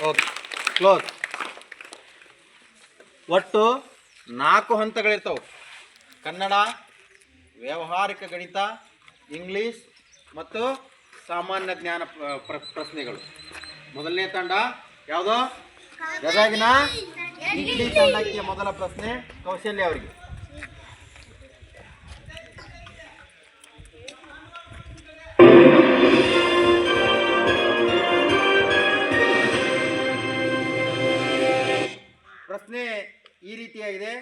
Okay, close. ಒಟ್ಟು 4 ಹಂತಗಳಿರ್ತಾವೆ: ಕನ್ನಡ, ವ್ಯಾವಹಾರಿಕ ಗಣಿತ, ಇಂಗ್ಲೀಷ್ ಮತ್ತು ಸಾಮಾನ್ಯ ಜ್ಞಾನ ಪ್ರಶ್ನೆಗಳು. ಮೊದಲನೇ ತಂಡ ಯಾವುದೋ ಗದಗಿನ ಇಡ್ಲಿ ತಂಡಕ್ಕೆ ಮೊದಲ ಪ್ರಶ್ನೆ ಕೌಶಲ್ಯ ಅವರಿಗೆ. ಪ್ರಶ್ನೆ ಈ ರೀತಿಯಾಗಿದೆ: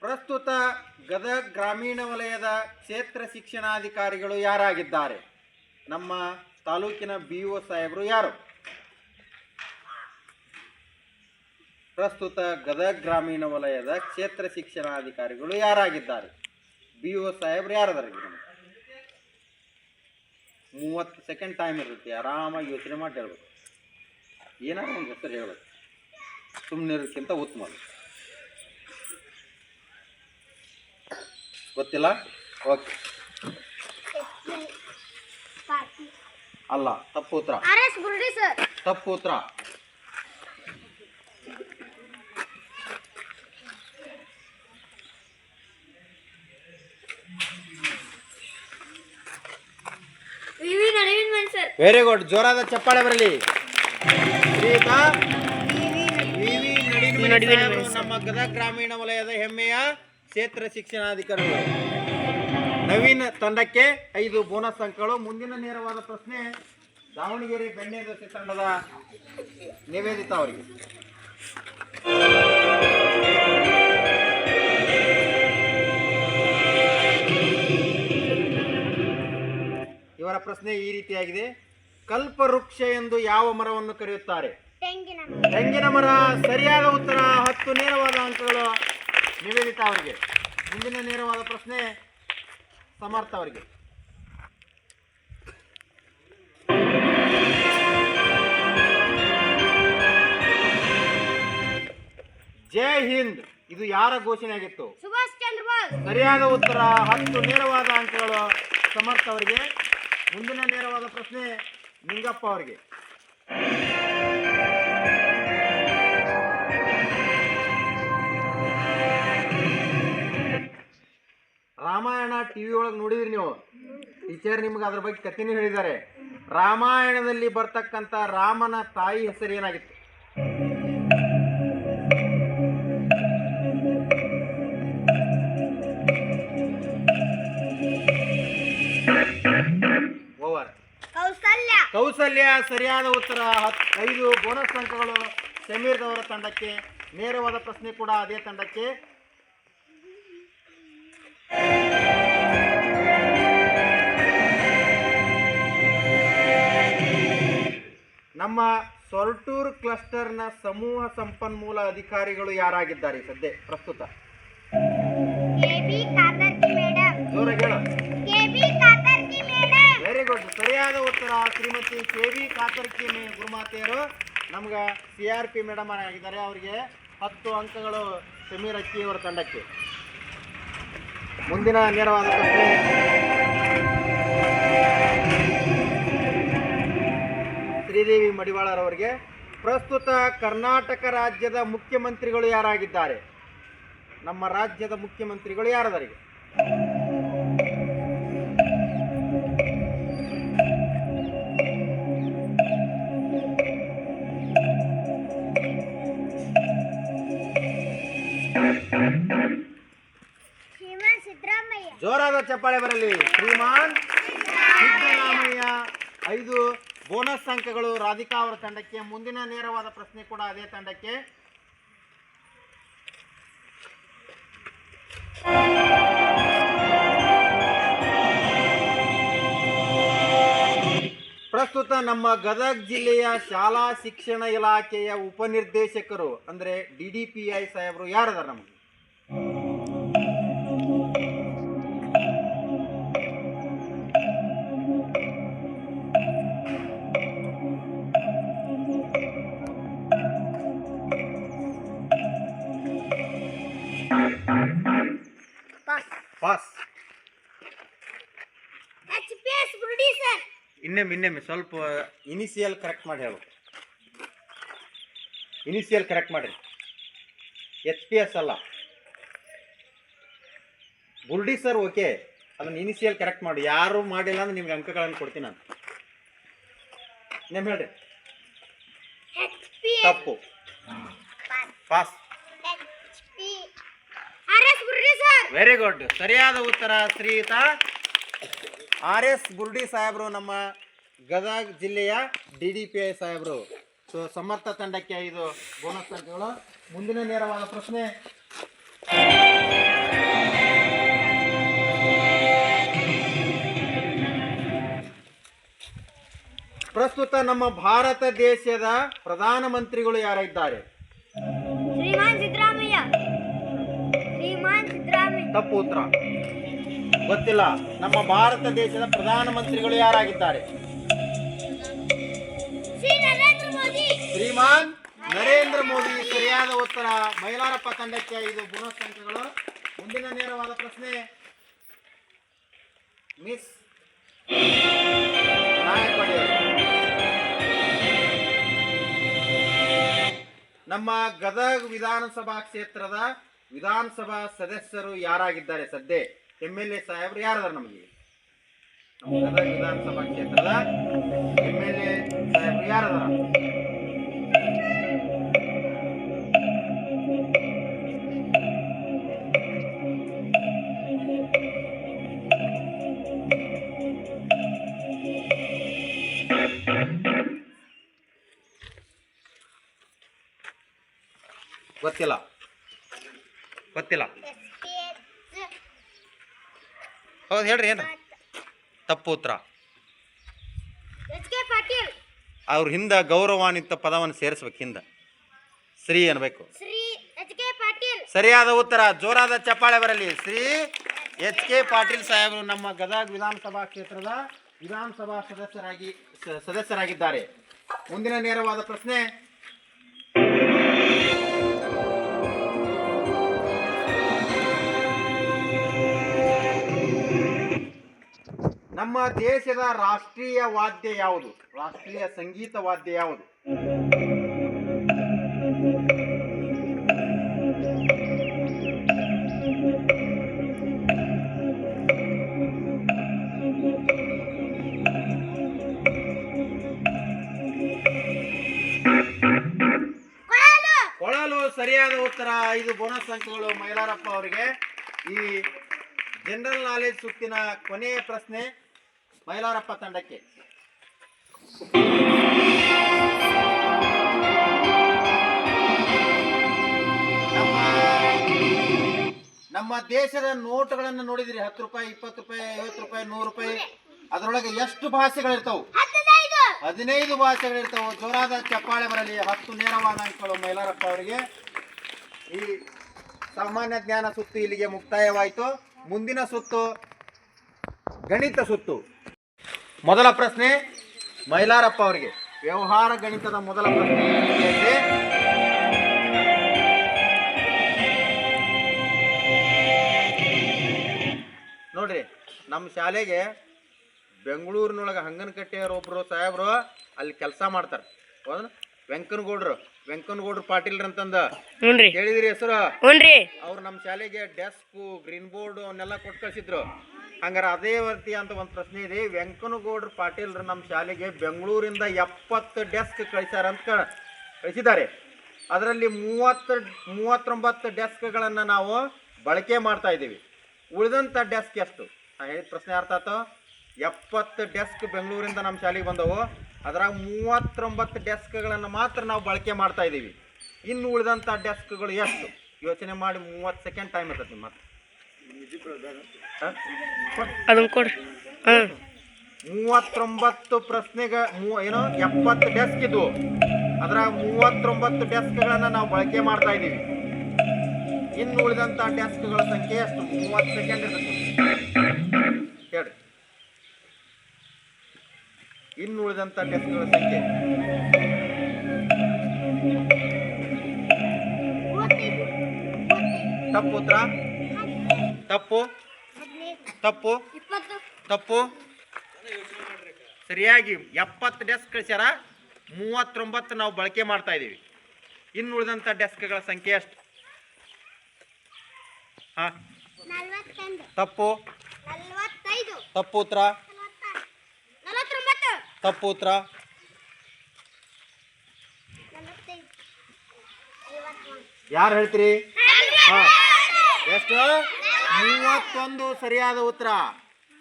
ಪ್ರಸ್ತುತ ಗದಗ ಗ್ರಾಮೀಣ ವಲಯದ ಕ್ಷೇತ್ರ ಶಿಕ್ಷಣಾಧಿಕಾರಿಗಳು ಯಾರಾಗಿದ್ದಾರೆ? ನಮ್ಮ ತಾಲೂಕಿನ BO ಸಾಹೇಬರು ಯಾರು? ಪ್ರಸ್ತುತ ಗದಗ ಗ್ರಾಮೀಣ ವಲಯದ ಕ್ಷೇತ್ರ ಶಿಕ್ಷಣಾಧಿಕಾರಿಗಳು ಯಾರಾಗಿದ್ದಾರೆ? BO ಸಾಹೇಬ್ರು ಯಾರದಾರ? 30 ಸೆಕೆಂಡ್ ಟೈಮ್ ಇರುತ್ತೆ, ಆರಾಮಾಗಿ ಯೋಚನೆ ಮಾಡಿ ಹೇಳ್ಬೇಕು. ಏನಾದ್ರು ಒಂದು ಹೆಸರು ಹೇಳ್ಬೇಕು, ಸುಮ್ಮನೆ ಇರೋದಕ್ಕಿಂತ ಉತ್ತಮ. ಗೊತ್ತಿಲ್ಲ? ಓಕೆ, ಅಲ್ಲ, ತಪ್ಪು ಉತ್ತರ. ತಪ್ಪು ಉತ್ತರ. ವೆರಿ ಗುಡ್, ಜೋರಾದ ಚಪ್ಪಾಳೆ ಬರಲಿ. ನಮ್ಮ ಗದಗ ಗ್ರಾಮೀಣ ವಲಯದ ಹೆಮ್ಮೆಯ ಕ್ಷೇತ್ರ ಶಿಕ್ಷಣಾಧಿಕಾರಿಗಳು. ನವೀನ್ ತಂಡಕ್ಕೆ 5 ಬೋನಸ್ ಅಂಕಗಳು. ಮುಂದಿನ ನೇರವಾದ ಪ್ರಶ್ನೆ ದಾವಣಗೆರೆ ಬೆಣ್ಣೆ ದೋಸೆ ತಂಡದ ನಿವೇದಿತಾ ಅವರಿಗೆ. ಇವರ ಪ್ರಶ್ನೆ ಈ ರೀತಿಯಾಗಿದೆ: ಕಲ್ಪವೃಕ್ಷ ಎಂದು ಯಾವ ಮರವನ್ನು ಕರೆಯುತ್ತಾರೆ? ತೆಂಗಿನ ಮರ. ಸರಿಯಾದ ಉತ್ತರ. 10 ನೇರವಾದ ಅಂಕಗಳು ನಿವೇದಿತಾ ಅವರಿಗೆ. ಮುಂದಿನ ನೇರವಾದ ಪ್ರಶ್ನೆ ಸಮರ್ಥ ಅವರಿಗೆ. ಜೈ ಹಿಂದ್, ಇದು ಯಾರ ಘೋಷಣೆ ಆಗಿತ್ತು? ಸುಭಾಷ್ ಚಂದ್ರ ಬೋಸ್. ಸರಿಯಾದ ಉತ್ತರ. 10 ನೇರವಾದ ಅಂಕಗಳು ಸಮರ್ಥ ಅವರಿಗೆ. ಮುಂದಿನ ನೇರವಾದ ಪ್ರಶ್ನೆ ನಿಂಗಪ್ಪ ಅವರಿಗೆ. ರಾಮಾಯಣ ಟಿವಿ ಒಳಗೆ ನೋಡಿದ್ರಿ ನೀವು? ಟೀಚರ್ ನಿಮ್ಗೆ ಅದ್ರ ಬಗ್ಗೆ ಕಥೆನೂ ಹೇಳಿದ್ದಾರೆ. ರಾಮಾಯಣದಲ್ಲಿ ಬರ್ತಕ್ಕಂಥ ರಾಮನ ತಾಯಿ ಹೆಸರು ಏನಾಗಿತ್ತು? ಓವರ್. ಕೌಸಲ್ಯ. ಸರಿಯಾದ ಉತ್ತರ. 5 ಬೋನಸ್ ಅಂಕಗಳು ಸಮೀರ್ ಅವರ ತಂಡಕ್ಕೆ. ನೇರವಾದ ಪ್ರಶ್ನೆ ಕೂಡ ಅದೇ ತಂಡಕ್ಕೆ. ನಮ್ಮ ಸೊರಟೂರು ಕ್ಲಸ್ಟರ್ನ ಸಮೂಹ ಸಂಪನ್ಮೂಲ ಅಧಿಕಾರಿಗಳು ಯಾರಾಗಿದ್ದಾರೆ ಸದ್ಯ ಪ್ರಸ್ತುತ? ವೆರಿ ಗುಡ್, ಸರಿಯಾದ ಉತ್ತರ. ಶ್ರೀಮತಿ KV ಕಾತರ್ಕಿ ಗುರುಮಾತೆಯರು ನಮ್ಗೆ CRP ಮೇಡಮ್ ಆಗಿದ್ದಾರೆ. ಅವರಿಗೆ 10 ಅಂಕಗಳು ಸಮೀರ್ ಅಕ್ಕಿ ಅವರ ತಂಡಕ್ಕೆ. ಮುಂದಿನ ನೇರವಾದ ಪ್ರಶ್ನೆ ಶ್ರೀದೇವಿ ಮಡಿವಾಳರವರಿಗೆ. ಪ್ರಸ್ತುತ ಕರ್ನಾಟಕ ರಾಜ್ಯದ ಮುಖ್ಯಮಂತ್ರಿಗಳು ಯಾರಾಗಿದ್ದಾರೆ? ನಮ್ಮ ರಾಜ್ಯದ ಮುಖ್ಯಮಂತ್ರಿಗಳು ಯಾರದಾರಿಗೆ? ಜೋರಾದ ಚಪ್ಪಾಳೆ ಬರಲಿ. ಶ್ರೀಮಾನ್ ಸಿದ್ದರಾಮಯ್ಯ. 5 ಬೋನಸ್ ಅಂಕಗಳು ರಾಧಿಕಾ ಅವರ ತಂಡಕ್ಕೆ. ಮುಂದಿನ ನೇರವಾದ ಪ್ರಶ್ನೆ ಕೂಡ ಅದೇ ತಂಡಕ್ಕೆ. ಪ್ರಸ್ತುತ ನಮ್ಮ ಗದಗ ಜಿಲ್ಲೆಯ ಶಾಲಾ ಶಿಕ್ಷಣ ಇಲಾಖೆಯ ಉಪನಿರ್ದೇಶಕರು ಅಂದರೆ DDPI ಸಾಹೇಬರು ಯಾರದಾರ ನಮಗೆ? ಪಾಸ್. ಇನ್ನೊಮ್ಮೆ ಸ್ವಲ್ಪ ಇನಿಷಿಯಲ್ ಕರೆಕ್ಟ್ ಮಾಡಿ ಹೇಳು. ಇನಿಷಿಯಲ್ ಕರೆಕ್ಟ್ ಮಾಡಿರಿ. HPS ಅಲ್ಲ. ಗುರುಡಿ ಸರ್ ಓಕೆ, ಅದನ್ನ ಇನಿಷಿಯಲ್ ಕರೆಕ್ಟ್ ಮಾಡಿ. ಯಾರು ಮಾಡಿಲ್ಲ ಅಂದ್ರೆ ನಿಮ್ಗೆ ಅಂಕಗಳನ್ನು ಕೊಡ್ತೀನಿ ನಾನು. ಹೇಳ್ರಿ. ತಪ್ಪು. ಪಾಸ್. Very good. ಸರಿಯಾದ ಉತ್ತರ ಶ್ರೀಯುತ RS ಗುರುಡಿ ಸಾಹೇಬರು, ನಮ್ಮ ಗದಗ ಜಿಲ್ಲೆಯ DDPI ಸಾಹೇಬರು. ಸೊ ಸಮರ್ಥ ತಂಡಕ್ಕೆ 5 ಬೋನಸ್ ಅಂಕಗಳು. ಮುಂದಿನ ನೇರವಾದ ಪ್ರಶ್ನೆ. ಪ್ರಸ್ತುತ ನಮ್ಮ ಭಾರತ ದೇಶದ ಪ್ರಧಾನಮಂತ್ರಿಗಳು ಯಾರಿದ್ದಾರೆ? ತಪ್ಪು ಉತ್ತರ. ಗೊತ್ತಿಲ್ಲ. ನಮ್ಮ ಭಾರತ ದೇಶದ ಪ್ರಧಾನಮಂತ್ರಿಗಳು ಯಾರಾಗಿದ್ದಾರೆ? ಶ್ರೀಮಾನ್ ನರೇಂದ್ರ ಮೋದಿ. ಸರಿಯಾದ ಉತ್ತರ. ಮೈಲಾರಪ್ಪ ತಂಡಕ್ಕೆ 5 ಬೋನಸ್ ಅಂಕಗಳು. ಮುಂದಿನ ನೇರವಾದ ಪ್ರಶ್ನೆ. ಮಿಸ್ ನಮ್ಮ ಗದಗ ವಿಧಾನಸಭಾ ಕ್ಷೇತ್ರದ ವಿಧಾನಸಭಾ ಸದಸ್ಯರು ಯಾರಾಗಿದ್ದಾರೆ? ಸದ್ಯ MLA ಸಾಹೇಬ್ರು ಯಾರದಾರ ನಮಗೆ? ನಮ್ಮ ಗದಗ ವಿಧಾನಸಭಾ ಕ್ಷೇತ್ರದ MLA ಸಾಹೇಬ್ರು ಯಾರದಾರ? ಗೊತ್ತಿಲ್ಲ. ಹೌದು ಹೇಳ್ರಿ. ಏನು ತಪ್ಪು ಉತ್ತರ. ಅವ್ರ ಹಿಂದೆ ಗೌರವಾನ್ವಿತ ಪದವನ್ನು ಸೇರಿಸ್ಬೇಕು. ಹಿಂದೆ ಶ್ರೀ ಅನ್ಬೇಕು. ಸರಿಯಾದ ಉತ್ತರ. ಜೋರಾದ ಚಪ್ಪಾಳೆ ಬರಲಿ. ಶ್ರೀ HK ಪಾಟೀಲ್ ಸಾಹೇಬರು ನಮ್ಮ ಗದಗ ವಿಧಾನಸಭಾ ಕ್ಷೇತ್ರದ ವಿಧಾನಸಭಾ ಸದಸ್ಯರಾಗಿದ್ದಾರೆ. ಮುಂದಿನ ನೇರವಾದ ಪ್ರಶ್ನೆ. ನಮ್ಮ ದೇಶದ ರಾಷ್ಟ್ರೀಯ ವಾದ್ಯ ಯಾವುದು? ರಾಷ್ಟ್ರೀಯ ಸಂಗೀತ ವಾದ್ಯ ಯಾವುದು? ಕೊಳಲು. ಸರಿಯಾದ ಉತ್ತರ. 5 ಬೋನಸ್ ಅಂಕಗಳು ಮೈಲಾರಪ್ಪ ಅವರಿಗೆ. ಈ ಜನರಲ್ ನಾಲೆಜ್ ಸುತ್ತಿನ ಕೊನೆಯ ಪ್ರಶ್ನೆ ಮೈಲಾರಪ್ಪ ತಂಡಕ್ಕೆ. ನಮ್ಮ ದೇಶದ ನೋಟುಗಳನ್ನು ನೋಡಿದಿರಿ. 10 ರೂಪಾಯಿ, 20 ರೂಪಾಯಿ, 50 ರೂಪಾಯಿ, 100 ರೂಪಾಯಿ. ಅದರೊಳಗೆ ಎಷ್ಟು ಭಾಷೆಗಳಿರ್ತಾವೆ? 15 ಭಾಷೆಗಳಿರ್ತಾವೆ. ಜೋರಾದ ಚಪ್ಪಾಳೆ ಬರಲಿ. 10 ನೇರವಾದ ಅಂಕಗಳು ಮೈಲಾರಪ್ಪ ಅವರಿಗೆ. ಈ ಸಾಮಾನ್ಯ ಜ್ಞಾನ ಸುತ್ತು ಇಲ್ಲಿಗೆ ಮುಕ್ತಾಯವಾಯಿತು. ಮುಂದಿನ ಸುತ್ತು ಗಣಿತ ಸುತ್ತು. ಮೊದಲ ಪ್ರಶ್ನೆ ಮೈಲಾರಪ್ಪ ಅವರಿಗೆ. ವ್ಯವಹಾರ ಗಣಿತದ ಮೊದಲ ಪ್ರಶ್ನೆ ಇದೆ. ನೋಡ್ರಿ, ನಮ್ಮ ಶಾಲೆಗೆ ಬೆಂಗಳೂರಿನೊಳಗೆ ಹಂಗನಕಟ್ಟೆಯವರು ಒಬ್ರು ಸಾಹೇಬ್ರು ಅಲ್ಲಿ ಕೆಲಸ ಮಾಡ್ತಾರೆ. ಹೌದಾ? ವೆಂಕನಗೌಡ್ರು ಪಾಟೀಲ್ ಅಂತಂದ ಹೇಳಿದ್ರಿ ಹೆಸರು? ಅವ್ರು ನಮ್ಮ ಶಾಲೆಗೆ ಡೆಸ್ಕ್, ಗ್ರೀನ್ ಬೋರ್ಡ್ ಅವನ್ನೆಲ್ಲ ಕೊಟ್ಟು ಕಳಿಸಿದ್ರು. ಹಂಗಾರೆ ಅದೇ ವರ್ತಿ ಅಂತ ಒಂದು ಪ್ರಶ್ನೆ ಇದೆ. ವೆಂಕನಗೌಡ್ರು ಪಾಟೀಲ್ರು ನಮ್ಮ ಶಾಲೆಗೆ ಬೆಂಗಳೂರಿಂದ 70 ಡೆಸ್ಕ್ ಕಳಿಸಿದ್ದಾರೆ. ಅದರಲ್ಲಿ 39 ಡೆಸ್ಕ್ಗಳನ್ನು ನಾವು ಬಳಕೆ ಮಾಡ್ತಾ ಇದ್ದೀವಿ. ಉಳಿದಂಥ ಡೆಸ್ಕ್ ಎಷ್ಟು? ನಾನು ಹೇಳಿದ ಪ್ರಶ್ನೆ ಅರ್ಥ ಆಯ್ತು? 70 ಡೆಸ್ಕ್ ಬೆಂಗಳೂರಿಂದ ನಮ್ಮ ಶಾಲೆಗೆ ಬಂದವು. ಅದ್ರಾಗ 39 ಡೆಸ್ಕ್ಗಳನ್ನು ಮಾತ್ರ ನಾವು ಬಳಕೆ ಮಾಡ್ತಾ ಇದ್ದೀವಿ. ಇನ್ನು ಉಳಿದಂಥ ಡೆಸ್ಕ್ಗಳು ಎಷ್ಟು? ಯೋಚನೆ ಮಾಡಿ. 30 ಸೆಕೆಂಡ್ ಟೈಮ್ ಇರ್ತದೆ. ನಿಮ್ಮ ಅದನ್ನು ಕೊಡ್ರಿ. 39 ಪ್ರಶ್ನೆಗೆ ಏನೋ 70 ಡೆಸ್ಕ್ ಇದ್ವು. ಅದ್ರಾಗ 39 ಡೆಸ್ಕ್ಗಳನ್ನು ನಾವು ಬಳಕೆ ಮಾಡ್ತಾ ಇದ್ದೀವಿ. ಇನ್ನು ಉಳಿದಂಥ ಡೆಸ್ಕ್ಗಳ ಸಂಖ್ಯೆ ಎಷ್ಟು? 30 ಸೆಕೆಂಡ್ ಇರ್ತದೆ. ಹೇಳ್ರಿ. ಇನ್ನು ಉಳಿದಂಥ ಡೆಸ್ಕ್ಗಳ ಸಂಖ್ಯೆ ತಪ್ಪು ಉತ್ತರ. ತಪ್ಪು ತಪ್ಪು ತಪ್ಪು. ಸರಿಯಾಗಿ 70 ಡೆಸ್ಕ್ ಕಳಿಸ್ಯಾರ. 39 ನಾವು ಬಳಕೆ ಮಾಡ್ತಾ ಇದ್ದೀವಿ. ಇನ್ನು ಉಳಿದಂಥ ಡೆಸ್ಕ್ಗಳ ಸಂಖ್ಯೆ ಎಷ್ಟು? ಹಾ, ತಪ್ಪು. ತಪ್ಪು ಉತ್ತರ. ತಪ್ಪು ಉತ್ತರ. ಯಾರು ಹೇಳ್ತೀರಿ? ಹಾ, ಎಷ್ಟು? 31 ಸರಿಯಾದ ಉತ್ತರ.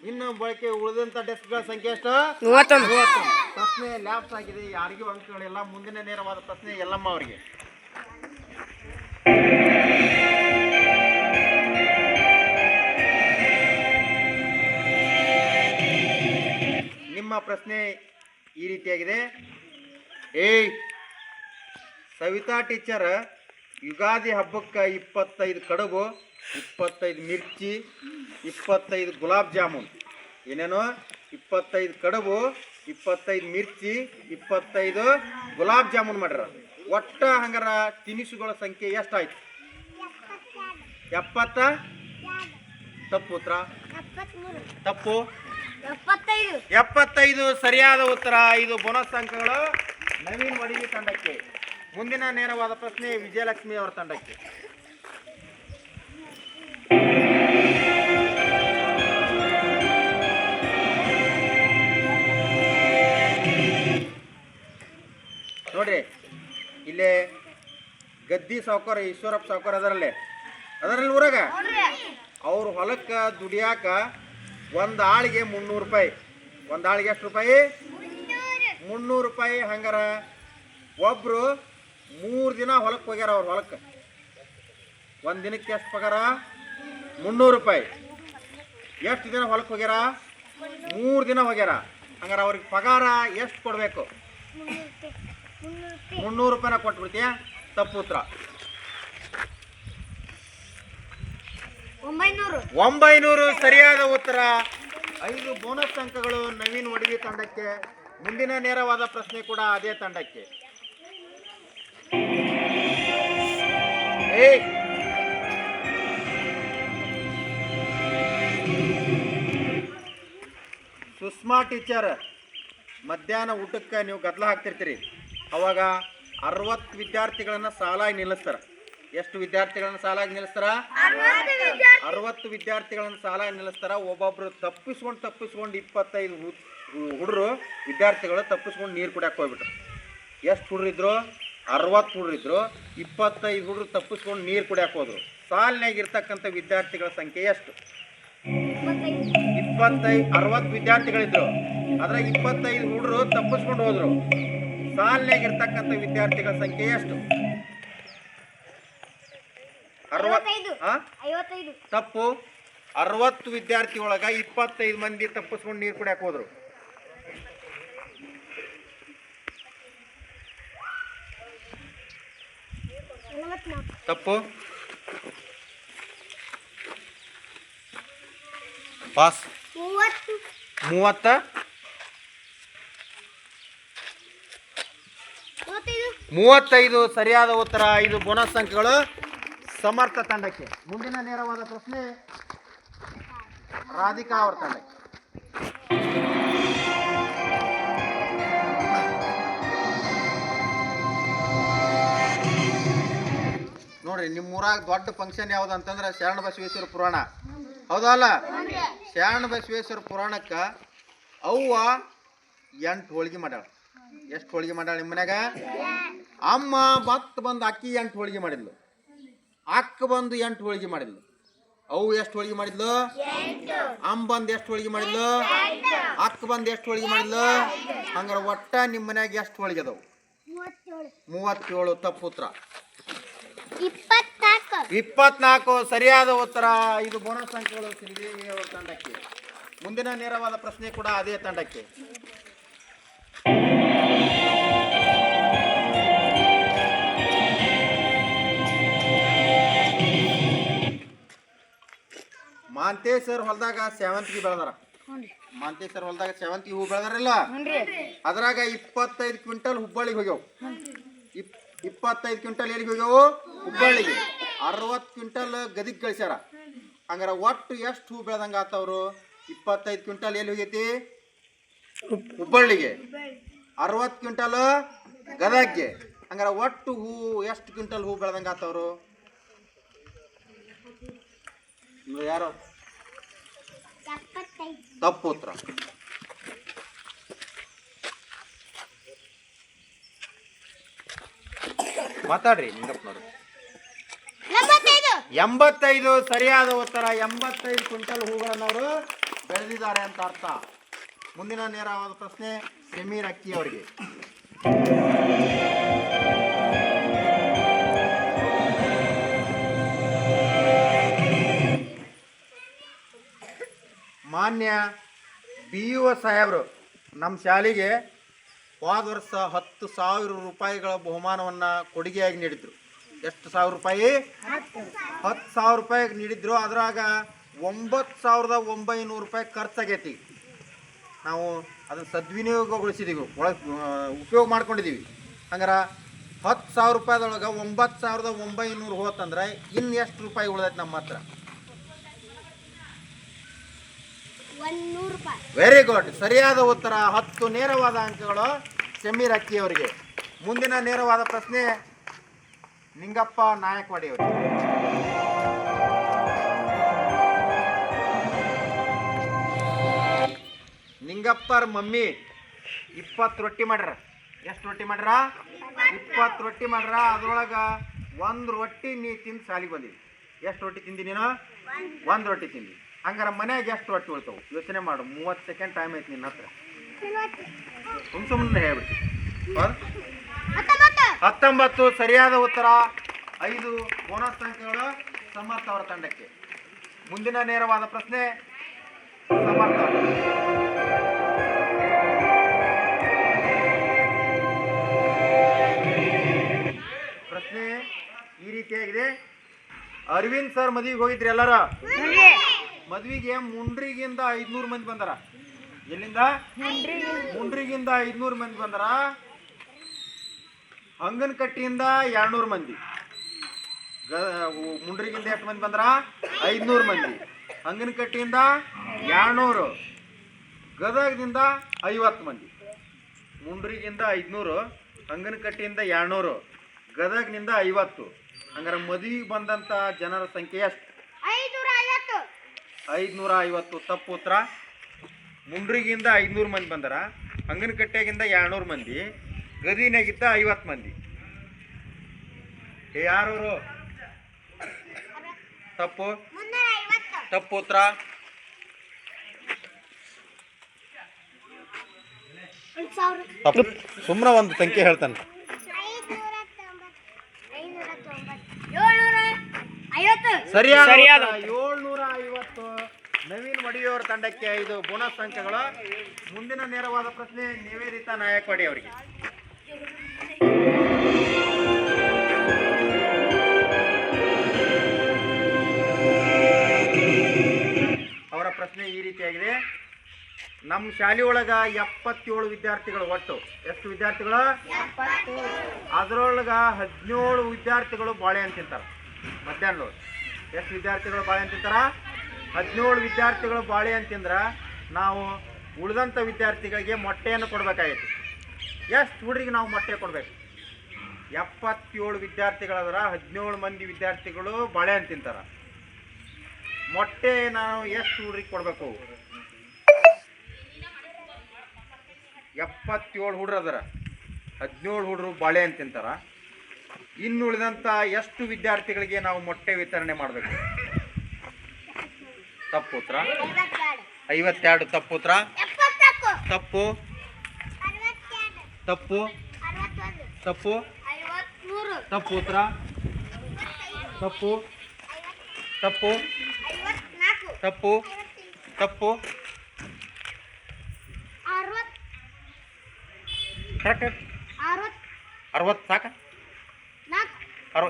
ಇನ್ನು ಬಳಕೆ ಉಳಿದಂತ ಡೆಸ್ಕ್ಗಳ ಸಂಖ್ಯೆ ಎಷ್ಟು? 31. ಪ್ರಶ್ನೆ ಲ್ಯಾಪ್ಸ್ ಆಗಿದೆ, ಯಾರಿಗೂ ಅಂಕಗಳಿಲ್ಲ. ಮುಂದಿನ ನೇರವಾದ ಪ್ರಶ್ನೆ ಯಲ್ಲಮ್ಮ ಅವರಿಗೆ. ನಿಮ್ಮ ಪ್ರಶ್ನೆ ಈ ರೀತಿಯಾಗಿದೆ. ಸವಿತಾ ಟೀಚರ್ ಯುಗಾದಿ ಹಬ್ಬಕ್ಕೆ 25 ಕಡುಬು, 25 ಮಿರ್ಚಿ, 25 ಗುಲಾಬ್ ಜಾಮೂನ್. ಏನೇನು? 25 ಕಡುಬು, 25 ಮಿರ್ಚಿ, 25 ಗುಲಾಬ್ ಜಾಮೂನ್ ಮಾಡ್ಯಾರ. ಒಟ್ಟ ಹಂಗಾರ ತಿನಿಸುಗಳ ಸಂಖ್ಯೆ ಎಷ್ಟಾಯ್ತು? 70. ತಪ್ಪು ಉತ್ತರ. ತಪ್ಪು. 75 ಸರಿಯಾದ ಉತ್ತರ. ಇದು ಬೋನಸ್ ಅಂಕಗಳು ನವೀನ್ ವಡಿಗಿ ತಂಡಕ್ಕೆ. ಮುಂದಿನ ನೇರವಾದ ಪ್ರಶ್ನೆ ವಿಜಯಲಕ್ಷ್ಮಿ ಅವರ ತಂಡಕ್ಕೆ. ನೋಡ್ರಿ, ಇಲ್ಲೇ ಗದ್ದಿ ಸಾವುಕಾರ ಈಶ್ವರಪ್ಪ ಸಾವುಕಾರ ಅದರಲ್ಲಿ ಊರಾಗ ಅವ್ರ ಹೊಲಕ್ಕೆ ದುಡಿಯಾಕ ಒಂದು ಆಳಿಗೆ 300 ರೂಪಾಯಿ. ಒಂದು ಆಳಿಗೆ ಎಷ್ಟು ರೂಪಾಯಿ? 300 ರೂಪಾಯಿ. ಹಂಗಾರ ಒಬ್ರು 3 ದಿನ ಹೊಲಕ್ಕೆ ಹೋಗ್ಯಾರ. ಅವ್ರ ಹೊಲಕ್ಕೆ ಒಂದು ದಿನಕ್ಕೆ ಎಷ್ಟು ಪಗಾರ? 300 ರೂಪಾಯಿ. ಎಷ್ಟು ದಿನ ಹೊಲಕ್ಕೆ ಹೋಗ್ಯಾರ? 3 ದಿನ ಹೋಗ್ಯಾರ. ಹಂಗಾರೆ ಅವ್ರಿಗೆ ಪಗಾರ ಎಷ್ಟು ಕೊಡಬೇಕು? 300 ರೂಪಾಯಿನ ಕೊಟ್ಬಿಡ್ತೀಯ? ತಪ್ಪು ಉತ್ತರ. 900 ಸರಿಯಾದ ಉತ್ತರ. 5 ಬೋನಸ್ ಅಂಕಗಳು ನವೀನ್ ವಡಿಗಿ ತಂಡಕ್ಕೆ. ಮುಂದಿನ ನೇರವಾದ ಪ್ರಶ್ನೆ ಕೂಡ ಅದೇ ತಂಡಕ್ಕೆ. ಸುಷ್ಮಾ ಟೀಚರ್ ಮಧ್ಯಾಹ್ನ ಊಟಕ್ಕೆ ನೀವು ಗದ್ದಲ ಹಾಕ್ತಿರ್ತೀರಿ. ಅವಾಗ 60 ವಿದ್ಯಾರ್ಥಿಗಳನ್ನ ಸಾಲಾಗಿ ನಿಲ್ಲಿಸ್ತಾರ. ಎಷ್ಟು ವಿದ್ಯಾರ್ಥಿಗಳನ್ನ ಸಾಲಾಗಿ ನಿಲ್ಲಿಸ್ತಾರ? 60 ವಿದ್ಯಾರ್ಥಿಗಳನ್ನ ಸಾಲಾಗಿ ನಿಲ್ಲಿಸ್ತಾರ. ಒಬ್ಬೊಬ್ರು ತಪ್ಪಿಸ್ಕೊಂಡು 25 ಹುಡುಗರು ವಿದ್ಯಾರ್ಥಿಗಳು ತಪ್ಪಿಸ್ಕೊಂಡು ನೀರು ಕುಡಿಯಕ್ಕೆ ಹೋಗ್ಬಿಟ್ರು. ಎಷ್ಟು ಹುಡುಗರಿದ್ರು? 60 ಹುಡುಗರಿದ್ರು. 25 ಹುಡುಗರು ತಪ್ಪಿಸ್ಕೊಂಡು ನೀರು ಕುಡಿಯಕ್ಕೆ ಹೋದ್ರು. ಸಾಲಿನಾಗ ಇರ್ತಕ್ಕಂಥ ವಿದ್ಯಾರ್ಥಿಗಳ ಸಂಖ್ಯೆ ಎಷ್ಟು? 60 ವಿದ್ಯಾರ್ಥಿಗಳಿದ್ರು. ಅದ್ರಾಗ 25 ಹುಡುಗರು ತಪ್ಪಿಸ್ಕೊಂಡು ಹೋದ್ರು. ಸಾಲಿನಾಗ ಇರ್ತಕ್ಕಂಥ ವಿದ್ಯಾರ್ಥಿಗಳ ಸಂಖ್ಯೆ ಎಷ್ಟು? 60. ತಪ್ಪು. 60 ವಿದ್ಯಾರ್ಥಿ ಒಳಗ 25 ಮಂದಿ ತಪ್ಪಿಸ್ಕೊಂಡು ನೀರು ಕುಡಿಯಕ್ಕೆ ಹೋದ್ರು. ತಪ್ಪು. ಪಾಸ್. 35 ಸರಿಯಾದ ಉತ್ತರ. 5 ಬೋನಸ್ ಅಂಕಗಳು ಸಮರ್ಥ ತಂಡಕ್ಕೆ. ಮುಂದಿನ ನೇರವಾದ ಪ್ರಶ್ನೆ ರಾಧಿಕಾ ಅವರ ತಂಡಕ್ಕೆ. ನೋಡ್ರಿ, ನಿಮ್ಮ ಊರಾಗ ದೊಡ್ಡ ಫಂಕ್ಷನ್ ಯಾವ್ದು ಅಂತಂದ್ರೆ ಶರಣ ಬಸವೇಶ್ವರ ಪುರಾಣ. ಹೌದಲ್ಲ? ಶರಣ ಬಸವೇಶ್ವರ ಪುರಾಣಕ್ಕೆ ಅವ್ವ 8 ಹೋಳಿಗೆ ಮಾಡ್ಯಾಳ. ಎಷ್ಟು ಹೋಳಿಗೆ ಮಾಡ್ಯಾಳ ನಿಮ್ಮ ಮನ್ಯಾಗ? ಅಮ್ಮ ಬಂದು ಅಕ್ಕಿ 8 ಹೋಳಿಗೆ ಮಾಡಿದ್ಲು. ಅಕ್ಕ ಬಂದು 8 ಹೋಳಿಗೆ ಮಾಡಿದ್ಲು. ಅವು ಎಷ್ಟು ಹೋಳಿಗೆ ಮಾಡಿದ್ಲು? ಅಮ್ಮ ಬಂದು ಎಷ್ಟು ಹೋಳಿಗೆ ಮಾಡಿದ್ಲು? ಅಕ್ಕ ಬಂದು ಎಷ್ಟು ಹೋಳಿಗೆ ಮಾಡಿದ್ಲು? ಹಂಗಾರೆ ಒಟ್ಟ ನಿಮ್ಮ ಮನ್ಯಾಗ ಎಷ್ಟು ಹೋಳಿಗೆ ಅದಾವು? 37. ತಪ್ಪು ಉತ್ತರ. 24 ಸರಿಯಾದ ಉತ್ತರ. ಇದು ಬೋನಸ್ ಅಂಕಗಳು ಶ್ರೀದೇವಿ ಅವರ ತಂಡಕ್ಕೆ. ಮುಂದಿನ ನೇರವಾದ ಪ್ರಶ್ನೆ ಕೂಡ ಅದೇ ತಂಡಕ್ಕೆ. ಮಾಂತೇಶ್ವರ ಹೊಲದಾಗ ಸೇವಂತಿಗೆ ಬೆಳೆದಾರ. ಮಾಂತೇಶ್ವರ ಹೊಲದಾಗ ಸೇವಂತಿಗೆ ಹೂ ಬೆಳೆದಾರಲ್ಲ, ಅದ್ರಾಗ 25 ಕ್ವಿಂಟಲ್ ಹುಬ್ಬಳ್ಳಿಗೆ ಹೋಗ್ಯಾವ. 25 ಕ್ವಿಂಟಲ್ ಎಲ್ಲಿಗೆ ಹೋಗ್ಯಾವು? ಹುಬ್ಬಳ್ಳಿಗೆ. 60 ಕ್ವಿಂಟಲ್ ಗದಿಗೆ ಕಳಿಸ್ಯಾರ. ಹಂಗಾರ ಒಟ್ಟು ಎಷ್ಟು ಹೂ ಬೆಳೆದಂಗ ಆತವ್ರು? 25 ಕ್ವಿಂಟಲ್ ಎಲ್ಲಿ ಹೋಗೈತಿ? ಹುಬ್ಬಳ್ಳಿಗೆ. 60 ಕ್ವಿಂಟಲ್ ಗದಗ್ಗೆ. ಹಂಗಾರೆ ಒಟ್ಟು ಹೂ ಎಷ್ಟು ಕ್ವಿಂಟಲ್ ಹೂ ಬೆಳೆದಂಗೆ ಆತವ್ರು? ಯಾರು? ತಪ್ಪು ಉತ್ತರ. ಮಾತಾಡ್ರಿ ನಿಂಗಪ್ಪನವರು. 85 ಸರಿಯಾದ ಉತ್ತರ. 85 ಕ್ವಿಂಟಲ್ ಹೂಗಳನ್ನು ಅವರು ಬೆಳೆದಿದ್ದಾರೆ ಅಂತ ಅರ್ಥ. ಮುಂದಿನ ನೇರವಾದ ಪ್ರಶ್ನೆ ಸಮೀರ್ ಅಕ್ಕಿ ಅವರಿಗೆ. ಮಾನ್ಯ BUO ಸಾಹೇಬರು ನಮ್ಮ ಶಾಲೆಗೆ ಹೋದ ವರ್ಷ 10,000 ರೂಪಾಯಿಗಳ ಬಹುಮಾನವನ್ನು ಕೊಡುಗೆಯಾಗಿ ನೀಡಿದ್ರು. ಎಷ್ಟು ಸಾವಿರ ರೂಪಾಯಿ? 10,000 ರೂಪಾಯಿಗೆ ನೀಡಿದ್ರು. ಅದರಾಗ 9,900 ರೂಪಾಯಿ ಖರ್ಚಾಗೈತಿ. ನಾವು ಅದನ್ನು ಸದ್ವಿನಿಯೋಗಗೊಳಿಸಿದ್ದೀವಿ, ಉಪಯೋಗ ಮಾಡ್ಕೊಂಡಿದ್ದೀವಿ. ಹಂಗಾರೆ 10,000 ರೂಪಾಯಿದೊಳಗೆ 9,900 ಹೋತಂದ್ರೆ ಇನ್ನು ಎಷ್ಟು ರೂಪಾಯಿ ಉಳಿದೈತೆ ನಮ್ಮ ಹತ್ರ? 100 ರೂಪಾಯಿ. ವೆರಿ ಗುಡ್, ಸರಿಯಾದ ಉತ್ತರ. 10 ನೇರವಾದ ಅಂಕಗಳು ಸಮೀರ್ ಅಕ್ಕಿ ಅವರಿಗೆ. ಮುಂದಿನ ನೇರವಾದ ಪ್ರಶ್ನೆ ನಿಂಗಪ್ಪ ನಾಯಕ್ವಾಡಿ ಅವರಿಗೆ. ನಿಂಗಪ್ಪರ ಮಮ್ಮಿ 20 ರೊಟ್ಟಿ ಮಾಡ್ರ. ಎಷ್ಟು ರೊಟ್ಟಿ ಮಾಡ್ರ? 20 ರೊಟ್ಟಿ ಮಾಡ್ರ. ಅದ್ರೊಳಗೆ 1 ರೊಟ್ಟಿ ನೀ ತಿಂದು ಶಾಲಿಗೆ ಬಂದಿದ್ದಿ. ಎಷ್ಟು ರೊಟ್ಟಿ ತಿಂದಿ ನೀನು? 1 ರೊಟ್ಟಿ ತಿಂದಿ. ಹಂಗಾರೆ ಮನ್ಯಾಗ ಎಷ್ಟು ರೊಟ್ಟಿ ಉಳ್ತಾವೆ? ಯೋಚನೆ ಮಾಡು. 30 ಸೆಕೆಂಡ್ ಟೈಮ್ ಐತಿ ನಿನ್ನ ಹತ್ರ. ಸುಮ್ಮನೆ ಹೇಳ್ಬಿಟ್ಟು. 19 ಸರಿಯಾದ ಉತ್ತರ. 5 ಬೋನಸ್ ಅಂಕಗಳು ಸಮರ್ಥ ಅವರ ತಂಡಕ್ಕೆ. ಮುಂದಿನ ನೇರವಾದ ಪ್ರಶ್ನೆ ಸಮರ್ಥ. ಪ್ರಶ್ನೆ ಈ ರೀತಿಯಾಗಿದೆ. ಅರವಿಂದ್ ಸರ್ ಮದುವೆಗೆ ಹೋಗಿದ್ರಿ ಎಲ್ಲರ? ಮದ್ವಿಗೆ ಮುಂಡ್ರಿಗಿಂದ 500 ಮಂದಿ ಬಂದಾರ. ಎಲ್ಲಿಂದ? ಮುಂಡ್ರಿಗಿಂದ 500 ಮಂದಿ ಬಂದಾರ. ಹಂಗನಕಟ್ಟಿಯಿಂದ 200 ಮಂದಿ. ಮುಂಡ್ರಿಗಿಂದ ಎಷ್ಟು ಮಂದಿ ಬಂದಾರ? 500 ಮಂದಿ. ಹಂಗನಕಟ್ಟಿಯಿಂದ 200. ಗದಗದಿಂದ 50 ಮಂದಿ. ಮುಂಡ್ರಿಗಿಂದ 500, ಹಂಗನಕಟ್ಟಿಯಿಂದ 200, ಗದಗ್ನಿಂದ 50. ಹಂಗಾರೆ ಮದುವೆಗೆ ಬಂದಂಥ ಜನರ ಸಂಖ್ಯೆ ಎಷ್ಟು? 550. ತಪ್ಪು ಉತ್ತರ. ಮುಂಡ್ರಿಗಿಂದ 500 ಮಂದಿ ಬಂದಾರ. ಹಂಗನಕಟ್ಟೆಗಿಂದ 200 ಮಂದಿ. ಗದಿನಾಗಿದ್ದ 50 ಮಂದಿ. ಯಾರವರು? ತಪ್ಪು. ತಪ್ಪು ಉತ್ತರ. ಸುಮ್ಮನೆ ಒಂದು ಸಂಖ್ಯೆ ಹೇಳ್ತಾನೆ. ಸರಿಯಾದ 750. ನವೀನ್ ಮಡಿಯವರ ತಂಡಕ್ಕೆ 5 ಬೋನಸ್ ಅಂಕಗಳು. ಮುಂದಿನ ನೇರವಾದ ಪ್ರಶ್ನೆ ನಿವೇದಿತಾ ನಾಯಕ್ವಾಡಿ ಅವರಿಗೆ. ಅವರ ಪ್ರಶ್ನೆ ಈ ರೀತಿಯಾಗಿದೆ. ನಮ್ಮ ಶಾಲೆ ಒಳಗ 77 ವಿದ್ಯಾರ್ಥಿಗಳು. ಒಟ್ಟು ಎಷ್ಟು ವಿದ್ಯಾರ್ಥಿಗಳು? 70. ಅದರೊಳಗ 17 ವಿದ್ಯಾರ್ಥಿಗಳು ಬಾಳೆಹಣ್ಣು ತಿಂತಾರೆ. ಮಧ್ಯಾಹ್ನ ಎಷ್ಟು ವಿದ್ಯಾರ್ಥಿಗಳು ಬಾಳೆಹಣ್ಣು ತಿಂತಾರ? 17 ವಿದ್ಯಾರ್ಥಿಗಳು ಬಾಳೆಹಣ್ಣು ತಿಂದ್ರೆ ನಾವು ಉಳಿದಂಥ ವಿದ್ಯಾರ್ಥಿಗಳಿಗೆ ಮೊಟ್ಟೆಯನ್ನು ಕೊಡಬೇಕಾಗೈತಿ. ಎಷ್ಟು ಹುಡುಗರಿಗೆ ನಾವು ಮೊಟ್ಟೆ ಕೊಡಬೇಕು? 77 ವಿದ್ಯಾರ್ಥಿಗಳಾದ್ರ 17 ಮಂದಿ ವಿದ್ಯಾರ್ಥಿಗಳು ಬಾಳೆಹಣ್ಣು ತಿಂತಾರೆ. ಮೊಟ್ಟೆ ನಾವು ಎಷ್ಟು ಹುಡುಗರಿಗೆ ಕೊಡಬೇಕು? 77 ಹುಡುಗರು ಅದರ, 17 ಹುಡುಗರು ಬಾಳೆಹಣ್ಣು ತಿಂತಾರ. ಇನ್ನು ಉಳಿದಂಥ ಎಷ್ಟು ವಿದ್ಯಾರ್ಥಿಗಳಿಗೆ ನಾವು ಮೊಟ್ಟೆ ವಿತರಣೆ ಮಾಡಬೇಕು? ತಪ್ಪು ಉತ್ತರ. 52. ತಪ್ಪು ಉತ್ತರ. ತಪ್ಪು. ತಪ್ಪು. ತಪ್ಪು. ತಪ್ಪು ಉತ್ತರ. ತಪ್ಪು. ತಪ್ಪು. ತಪ್ಪು. ತಪ್ಪು. ಕರೆಕ್ಟ್. 60 ಸಾಕ?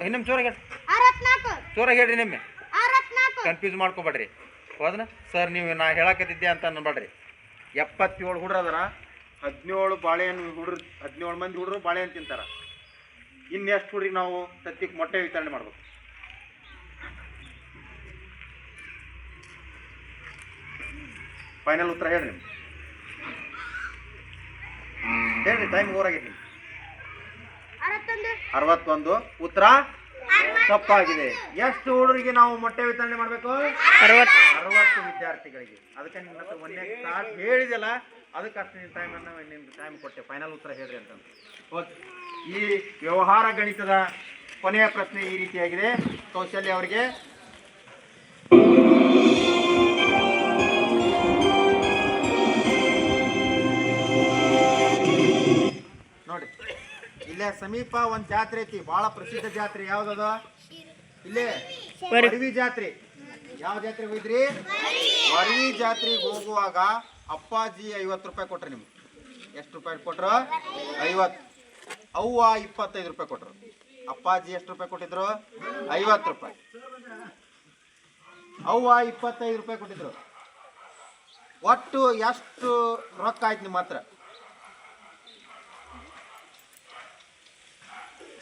ಇನ್ನೊಮ್ಮೆ ಜೋರಾಗಿ ಹೇಳ್ರಿ. ಜೋರಾಗಿ ಹೇಳ್ರಿ. ನಿಮ್ಮೆ ಕನ್ಫ್ಯೂಸ್ ಮಾಡ್ಕೊಬೇಡ್ರಿ. ಹೌದನ ಸರ್? ನೀವು ನಾ ಹೇಳಕತ್ತಿದ್ದೆ ಅಂತ ಅನ್ಬೇಡ್ರಿ. 77 ಹುಡುಗರು ಅದರ. 17 ಬಾಳೆಹಣ್ಣು ಹುಡುಗರು, 17 ಮಂದಿ ಹುಡುಗರು ಬಾಳೆಹಣ್ಣು ತಿಂತಾರ. ಇನ್ನೆಷ್ಟು ಹುಡುಗರಿಗೆ ನಾವು ಸದ್ಯಕ್ಕೆ ಮೊಟ್ಟೆ ವಿತರಣೆ ಮಾಡ್ಬೇಕು? ಫೈನಲ್ ಉತ್ತರ ಹೇಳ್ರಿ. ನಿಮ್ಗೆ ಹೇಳ್ರಿ. ಟೈಮ್ ಓವರ್ ಆಗೈತಿ. 61. ಉತ್ತರ ತಪ್ಪಾಗಿದೆ. ಎಷ್ಟು ಹುಡುಗರಿಗೆ ನಾವು ಮೊಟ್ಟೆ ವಿತರಣೆ ಮಾಡಬೇಕು? 60 ವಿದ್ಯಾರ್ಥಿಗಳಿಗೆ. ಅದಕ್ಕೆ ನಿಮ್ಮ ಹತ್ರ ಒಂದೇ ಕ್ಲಾಸ್ ಹೇಳಿದೆಲ್ಲ, ಅದಕ್ಕೆ ಅಷ್ಟು ನಿನ್ನ ಟೈಮ್ ಕೊಟ್ಟೆ. ಫೈನಲ್ ಉತ್ತರ ಹೇಳ್ರಿ ಅಂತ. ಓಕೆ, ಈ ವ್ಯವಹಾರ ಗಣಿತದ ಕೊನೆಯ ಪ್ರಶ್ನೆ ಈ ರೀತಿಯಾಗಿದೆ. ಕೌಶಲ್ಯ ಅವರಿಗೆ ನೋಡಿ, ಇಲ್ಲೇ ಸಮೀಪ ಒಂದು ಜಾತ್ರೆ ಐತಿ, ಬಹಳ ಪ್ರಸಿದ್ಧ ಜಾತ್ರೆ. ಯಾವ್ದದ? ಇಲ್ಲೇ ವರವಿ ಜಾತ್ರೆ. ಯಾವ ಜಾತ್ರೆಗೆ ಹೋಗಿದ್ರಿ? ವರವಿ ಜಾತ್ರೆಗೆ ಹೋಗುವಾಗ ಅಪ್ಪಾಜಿ 50 ರೂಪಾಯಿ ಕೊಟ್ರಿ. ನಿಮ್ಗೆ ಎಷ್ಟು ರೂಪಾಯಿ ಕೊಟ್ರು? 50. ಅವ್ವ 25 ರೂಪಾಯಿ ಕೊಟ್ರು. ಅಪ್ಪಾಜಿ ಎಷ್ಟು ರೂಪಾಯಿ ಕೊಟ್ಟಿದ್ರು? 50 ರೂಪಾಯಿ. ಅವ್ವ 25 ರೂಪಾಯಿ ಕೊಟ್ಟಿದ್ರು. ಒಟ್ಟು ಎಷ್ಟು ರೊಕ್ಕ ಆಯ್ತು ನಿಮ್ಮ ಹತ್ರ?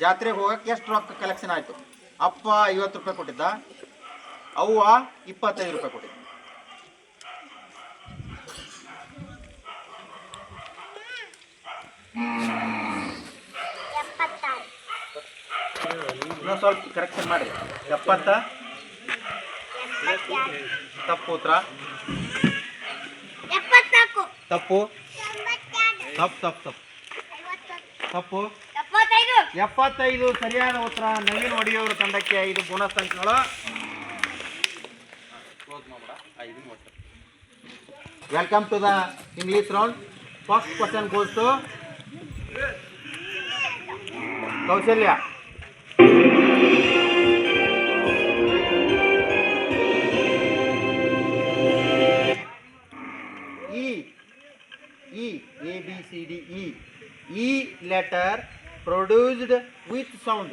ಜಾತ್ರೆಗೆ ಹೋಗಕ್ಕೆ ಎಷ್ಟು ರೊಕ್ಕ ಕಲೆಕ್ಷನ್ ಆಯ್ತು? ಅಪ್ಪ 50 ರೂಪಾಯಿ ಕೊಟ್ಟಿದ್ದ, ಅವ್ವ 25 ರೂಪಾಯಿ ಕೊಟ್ಟಿದ್ದ. ಇನ್ನೊಂದು ಸ್ವಲ್ಪ ಕರೆಕ್ಷನ್ ಮಾಡಿ. 70 ತಪ್ಪು. ಉತ್ತರ ತಪ್ಪು. ತಪ್ಪು. 75 ಸರಿಯಾದ ಉತ್ತರ. ನವೀನ್ ಒಡಿಯೋರ ತಂಡಕ್ಕೆ 5 ಬೋನಸ್ ಅಂಕಗಳು. Welcome to the English round. First question goes to Kaushalya. ABCD. E letter produced with sound.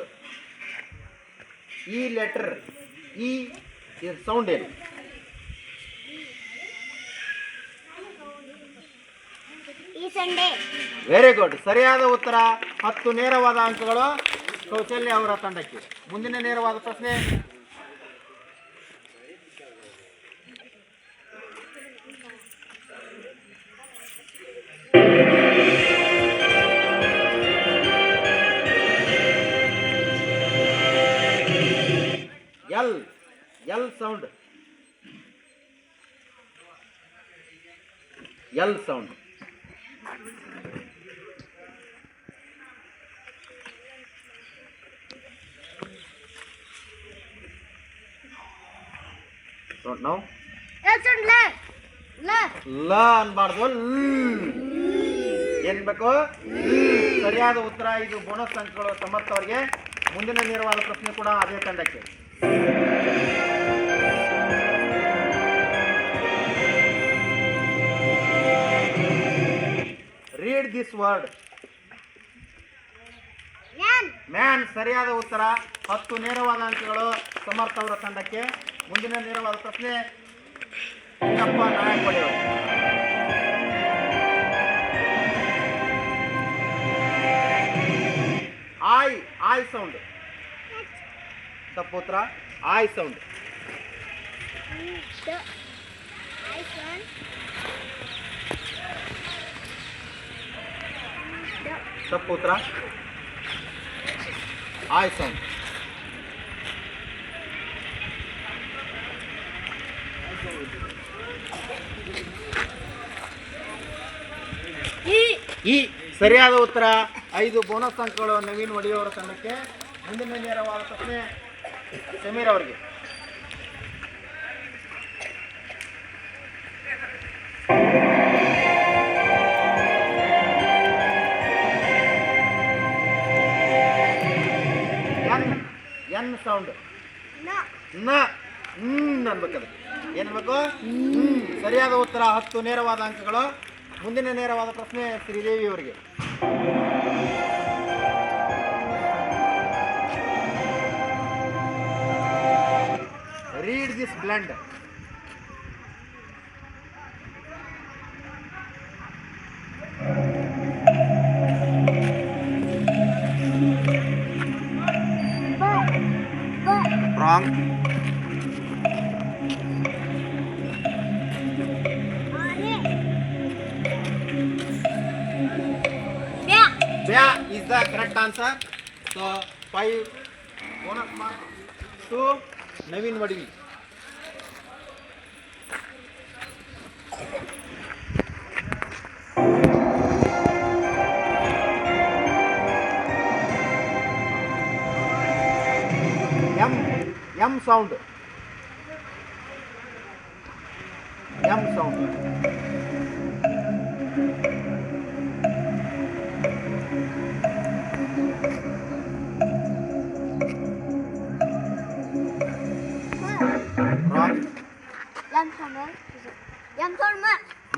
E letter. E is sound ಏನು? Very good. ಸರಿಯಾದ ಉತ್ತರ. 10 ನೇರವಾದ ಅಂಕಗಳು ಕೌಶಲ್ಯ ಅವರ ತಂಡಕ್ಕೆ. ಮುಂದಿನ ನೇರವಾದ ಪ್ರಶ್ನೆ. L sound. L sound. ನಾವು ಲ ಅನ್ಬಾರ್ದು, ಏನ್ ಬೇಕು? ಸರಿಯಾದ ಉತ್ತರ. ಇದು ಬೋನಸ್ ಅಂಕಗಳು ಸಮರ್ಥ ಅವರಿಗೆ. ಮುಂದಿನ ನೇರವಾದ ಪ್ರಶ್ನೆ ಕೂಡ ಅದೇ ತಂಡಕ್ಕೆ. Read this word. ಮ್ಯಾನ್ ಸರಿಯಾದ ಉತ್ತರ. 10 ನೇರವಾದ ಅಂಕಗಳು ಸಮರ್ಥ ಅವರ ತಂಡಕ್ಕೆ. ಮುಂದಿನ ನೇರವಾದ ಪ್ರಶ್ನೆ ಚಿನ್ನಪ್ಪ ನಾಯಕವಾಡಿ ಅವರು. I sound. ತಪ್ಪು ಉತ್ತರ. I sound. ತಪ್ಪು ಉತ್ತರ. I sound. ಈ ಸರಿಯಾದ ಉತ್ತರ. 5 ಬೋನಸ್ ಅಂಕಗಳು ನವೀನ್ ಒಡಿಯವರ ತಂಡಕ್ಕೆ. ಮುಂದಿನ ನೇರವಾದ ಪ್ರಶ್ನೆ ಸಮೀರ್ ಅವರಿಗೆ. N sound. ಅನ್ಬೇಕದು. ಏನಬೇಕು? ಸರಿಯಾದ ಉತ್ತರ. 10 ನೇರವಾದ ಅಂಕಗಳು. ಮುಂದಿನ ನೇರವಾದ ಪ್ರಶ್ನೆ ಶ್ರೀದೇವಿ ಅವರಿಗೆ. Read this blend. Wrong. Bya is the correct answer. So 5 bonus mark to Naveen Vadavi. M sound, M sound.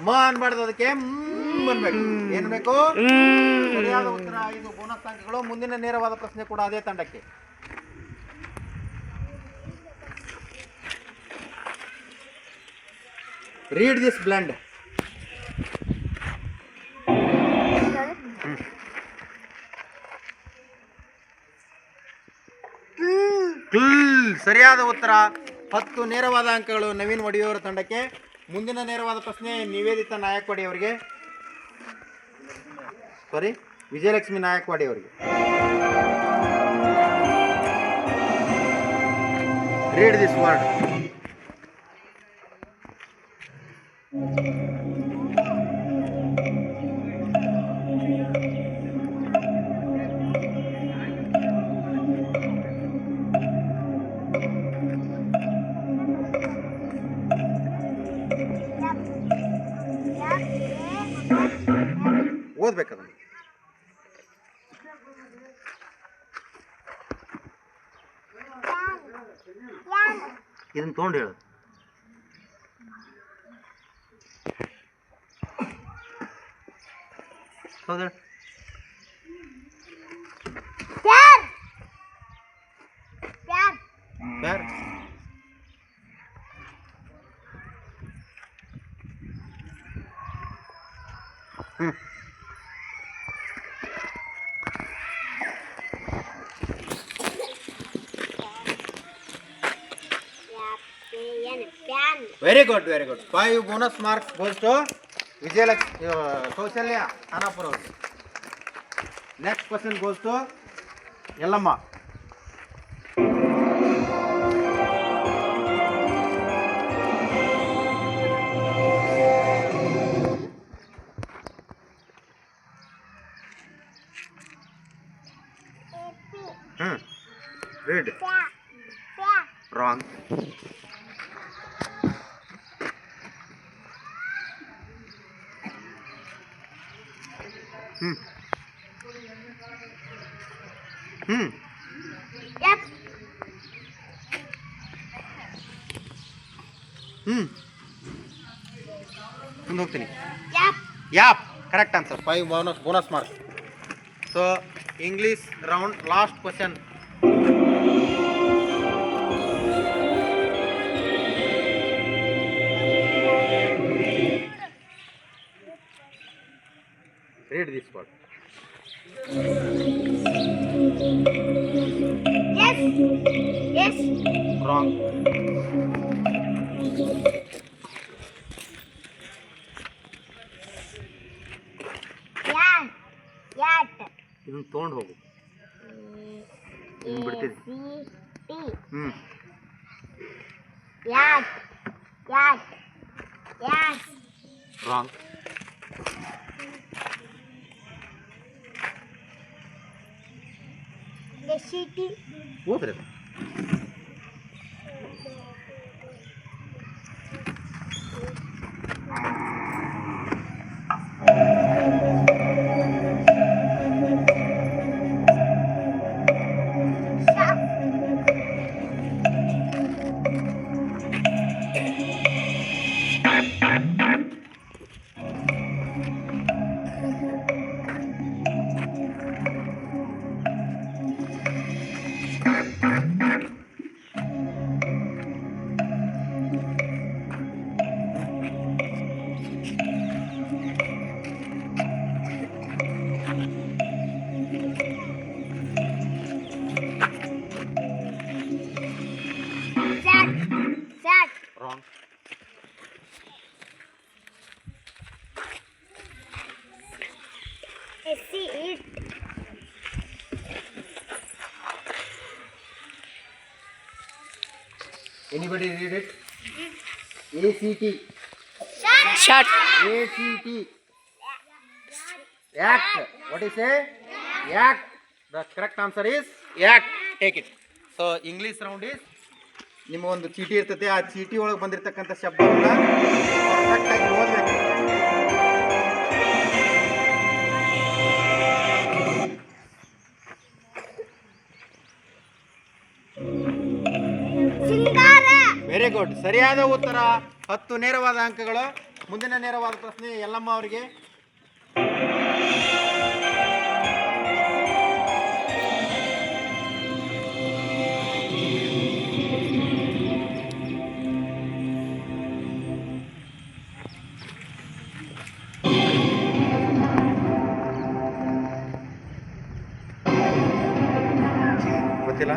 ಮ ಅನ್ಬಾರ್ದು, ಅದಕ್ಕೆ ಅನ್ಬೇಕು. ಏನ್ ಬೇಕು? ಸರಿಯಾದ ಉತ್ತರ 5 ಬೋನಸ್ ಅಂಕಗಳು. ಮುಂದಿನ ನೇರವಾದ ಪ್ರಶ್ನೆ ಕೂಡ ಅದೇ ತಂಡಕ್ಕೆ. Read this blend. ಸರಿಯಾದ ಉತ್ತರ 10 ನೇರವಾದ ಅಂಕಗಳು ನವೀನ್ ವಡಿಯವರ ತಂಡಕ್ಕೆ. ಮುಂದಿನ ನೇರವಾದ ಪ್ರಶ್ನೆ ನಿವೇದಿತಾ ನಾಯಕ್ವಾಡಿ ಅವರಿಗೆ, ಸಾರಿ ವಿಜಯಲಕ್ಷ್ಮಿ ನಾಯಕ್ವಾಡಿ ಅವರಿಗೆ. Read this word. ಓದ್ಬೇಕದನ್ನು. ಇದನ್ನ ತೊಗೊಂಡು ಹೇಳು. ಹೌದಾ? ಪ್ಯಾರ್. Very good, very good. 5 bonus marks goes to Vijayalakshmi Kaushalya Anapura ಅವ್ರಿಗೆ. Next question goes to Yallamma. Read. Wrong. Yep. ಮುಂದೆ ಹೋಗ್ತೀನಿ. Yep. Yep correct answer. 5 bonus mark. So English round last question. Read this word. Yes. Yes. Wrong. Yat. Yat. ಇದನ್ನು ತೊಗೊಂಡು ಹೋಗು. ಬಿಡ್ತೀರಿ. Yat. Yat. Yat. Wrong. The city. ಓದ್ರಿ. Anybody read it? ACT. Shut. ACT. Act. What is say? Act. The correct answer is act. Take it. So English round is ನಿಮಗೊಂದು ಚೀಟಿ ಇರ್ತೈತೆ, ಆ ಚೀಟಿ ಒಳಗೆ ಬಂದಿರತಕ್ಕಂಥ ಶಬ್ದವನ್ನ ಪರ್ಫೆಕ್ಟ್ ಆಗಿ ಓದಬೇಕು. ವೆರಿ ಗುಡ್, ಸರಿಯಾದ ಉತ್ತರ 10 ನೇರವಾದ ಅಂಕಗಳು. ಮುಂದಿನ ನೇರವಾದ ಪ್ರಶ್ನೆ ಯಲ್ಲಮ್ಮ ಅವರಿಗೆ. ಗೊತ್ತಿಲ್ಲ?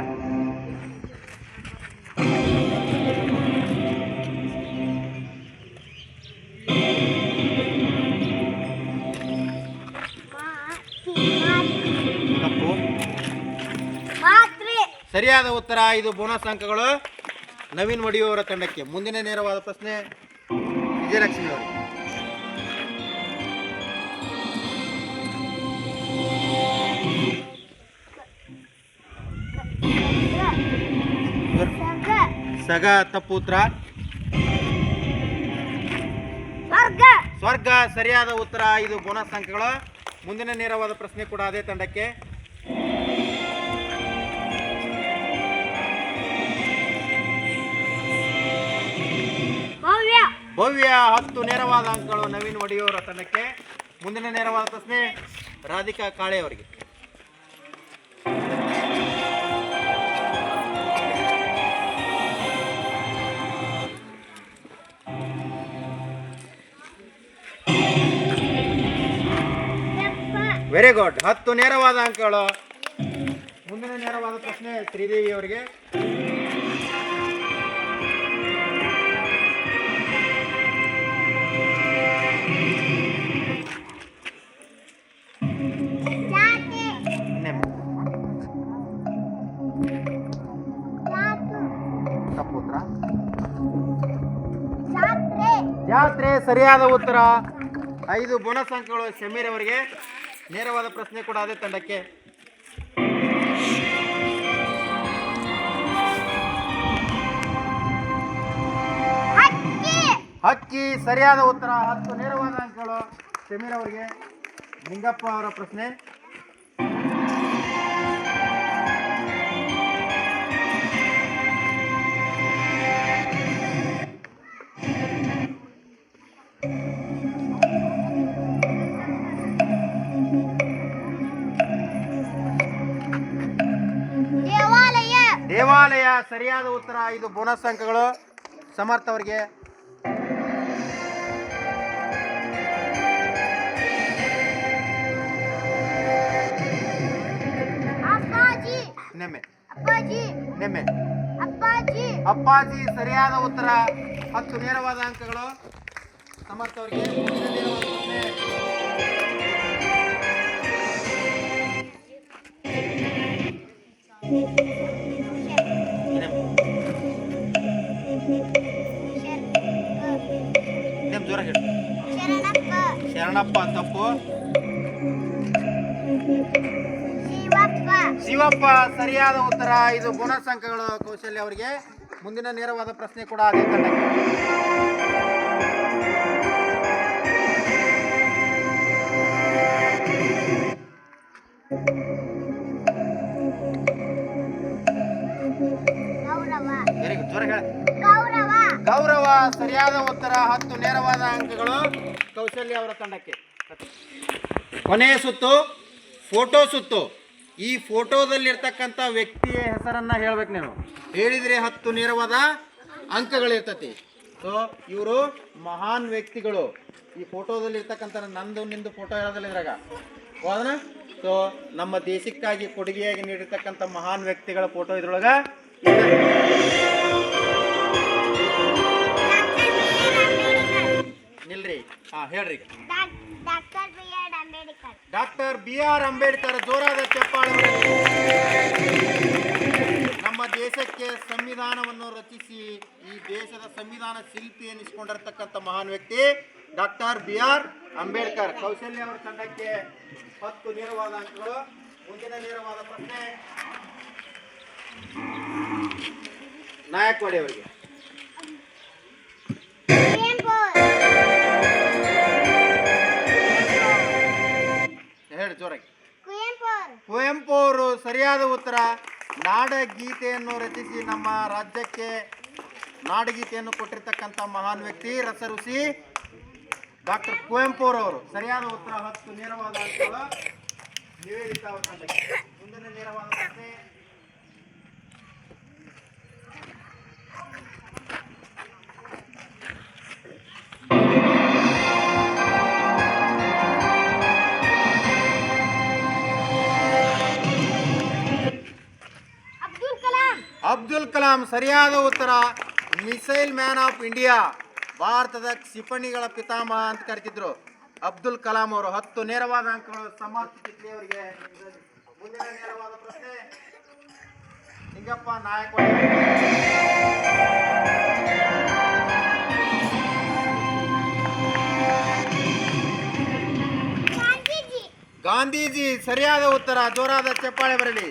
ತಪ್ಪು. ಸರಿಯಾದ ಉತ್ತರ. ಇದು ಬೋನಸ್ ಅಂಕಗಳು ನವೀನ್ ವಡಿಯೂರ ತಂಡಕ್ಕೆ. ಮುಂದಿನ ನೇರವಾದ ಪ್ರಶ್ನೆ ವಿಜಯಲಕ್ಷ್ಮಿ ಅವರು. ಸಗ ತಪ್ಪು ಉತ್ತರ. ಸ್ವರ್ಗ ಸರಿಯಾದ ಉತ್ತರ. ಇದು ಬೋನಸ್ ಅಂಕಗಳು. ಮುಂದಿನ ನೇರವಾದ ಪ್ರಶ್ನೆ ಕೂಡ ಅದೇ ತಂಡಕ್ಕೆ. ಭವ್ಯ 10 ನೇರವಾದ ಅಂಕಗಳು ನವೀನ್ ವಡಿಯೂರ ತಂಡಕ್ಕೆ. ಮುಂದಿನ ನೇರವಾದ ಪ್ರಶ್ನೆ ರಾಧಿಕಾ ಕಾಳೆ ಅವರಿಗೆ. ವೆರಿ ಗುಡ್, 10 ನೇರವಾದ ಅಂಕಗಳು. ಮುಂದಿನ ನೇರವಾದ ಪ್ರಶ್ನೆ ಶ್ರೀದೇವಿ ಅವರಿಗೆ. ಜಾತ್ರೆ ಸರಿಯಾದ ಉತ್ತರ. 5 ಬೋನಸ್ ಅಂಕಗಳು ಶಮೀರ್ ಅವರಿಗೆ. ನೇರವಾದ ಪ್ರಶ್ನೆ ಕೂಡ ಅದೇ ತಂಡಕ್ಕೆ. ಹಕ್ಕಿ ಸರಿಯಾದ ಉತ್ತರ. 10 ನೇರವಾದ ಅಂಕಗಳು ಶಮೀರ್ ಅವರಿಗೆ. ನಿಂಗಪ್ಪ ಅವರ ಪ್ರಶ್ನೆ. ದೇವಾಲಯ ಸರಿಯಾದ ಉತ್ತರ. 5 ಬೋನಸ್ ಅಂಕಗಳು ಸಮರ್ಥ ಅವರಿಗೆ. ನೆಮ್ಮೆ ಅಪ್ಪಾಜಿ ಸರಿಯಾದ ಉತ್ತರ. 10 ನೇರವಾದ ಅಂಕಗಳು ಸಮರ್ಥ ಅವರಿಗೆ. ಜೋರ ಹೇಳಿ. ಶರಣಪ್ಪ ತಪ್ಪು. ಶಿವಪ್ಪ ಸರಿಯಾದ ಉತ್ತರ. 5 ಬೋನಸ್ ಅಂಕಗಳು ಕೌಶಲ್ಯ ಅವರಿಗೆ. ಮುಂದಿನ ನೇರವಾದ ಪ್ರಶ್ನೆ ಕೂಡ ಅದೇ ತಂಡಕ್ಕೆ. ವೆರಿ ಗುಡ್, ಜೋರ ಹೇಳಿ. ಗೌರವ ಸರಿಯಾದ ಉತ್ತರ. 10 ನೇರವಾದ ಅಂಕಗಳು ಕೌಶಲ್ಯ ಅವರ ತಂಡಕ್ಕೆ. ಕೊನೆಯ ಸುತ್ತು ಫೋಟೋ ಸುತ್ತು. ಈ ಫೋಟೋದಲ್ಲಿರ್ತಕ್ಕಂಥ ವ್ಯಕ್ತಿಯ ಹೆಸರನ್ನ ಹೇಳ್ಬೇಕು. ನೀವು ಹೇಳಿದ್ರೆ 10 ನೇರವಾದ ಅಂಕಗಳಿರ್ತತಿ. ಸೊ ಇವರು ಮಹಾನ್ ವ್ಯಕ್ತಿಗಳು. ಈ ಫೋಟೋದಲ್ಲಿರ್ತಕ್ಕಂಥ ನಂದು ನಿಂದು ಫೋಟೋ ಹೇಳೋದಿಲ್ಲ ಇದ್ರಾಗ, ಹೌದಾ? ಸೊ ನಮ್ಮ ದೇಶಕ್ಕಾಗಿ ಕೊಡುಗೆಯಾಗಿ ನೀಡಿರ್ತಕ್ಕಂಥ ಮಹಾನ್ ವ್ಯಕ್ತಿಗಳ ಫೋಟೋ ಇದ್ರೊಳಗ ನಿಲ್ರಿ. ಹೇಳ್ರಿ. Doctor BR Ambedkar. ಜೋರಾದ ಚಪ್ಪಾಳೆ. ನಮ್ಮ ದೇಶಕ್ಕೆ ಸಂವಿಧಾನವನ್ನು ರಚಿಸಿ ಈ ದೇಶದ ಸಂವಿಧಾನ ಶಿಲ್ಪಿ ಎನಿಸಿಕೊಂಡಿರ್ತಕ್ಕಂಥ ಮಹಾನ್ ವ್ಯಕ್ತಿ ಡಾಕ್ಟರ್ BR ಅಂಬೇಡ್ಕರ್. ಕೌಶಲ್ಯ ಅವರ ತಂಡಕ್ಕೆ 10 ನೇರವಾದ ಅಂಕಗಳು. ಮುಂದಿನ ನೇರವಾದ ಪ್ರಶ್ನೆ ನಾಯಕ್ವಾಡಿ ಅವರಿಗೆ. ಹೇಳಿ ಜೋರಾಗಿ. ಕುವೆಂಪು ಅವರು ಸರಿಯಾದ ಉತ್ತರ. ನಾಡಗೀತೆಯನ್ನು ರಚಿಸಿ ನಮ್ಮ ರಾಜ್ಯಕ್ಕೆ ನಾಡಗೀತೆಯನ್ನು ಕೊಟ್ಟಿರ್ತಕ್ಕಂಥ ಮಹಾನ್ ವ್ಯಕ್ತಿ ರಸಋಷಿ ಡಾಕ್ಟರ್ ಕುವೆಂಪು ಅವರು. ಸರಿಯಾದ ಉತ್ತರ. 10 ನೇರವಾದ ಅಂಕಗಳು ನಿವೇದಿತಾ ಅವರ ತಂಡಕ್ಕೆ. ಮುಂದಿನ ನೇರವಾದ ಪ್ರಶ್ನೆ ಅಬ್ದುಲ್ ಕಲಾಂ. ಸರಿಯಾದ ಉತ್ತರ. ಮಿಸೈಲ್ ಮ್ಯಾನ್ ಆಫ್ ಇಂಡಿಯಾ, ಭಾರತದ ಕ್ಷಿಪಣಿಗಳ ಪಿತಾಮಹ ಅಂತ ಕರಿತಿದ್ರು ಅಬ್ದುಲ್ ಕಲಾಂ ಅವರು. 10 ನೇರವಾದ ಅಂಕಗಳು ಸಮರ್ಥ ಚಿತ್ರಿ ಅವರಿಗೆ. ಮುಂದಿನ ನೇರವಾದ ಪ್ರಶ್ನೆ ನಿಂಗಪ್ಪ ನಾಯಕ್ವಾಡಿ. ಗಾಂಧೀಜಿ. ಸರಿಯಾದ ಉತ್ತರ. ಜೋರಾದ ಚಪ್ಪಾಳೆ ಬರಲಿ.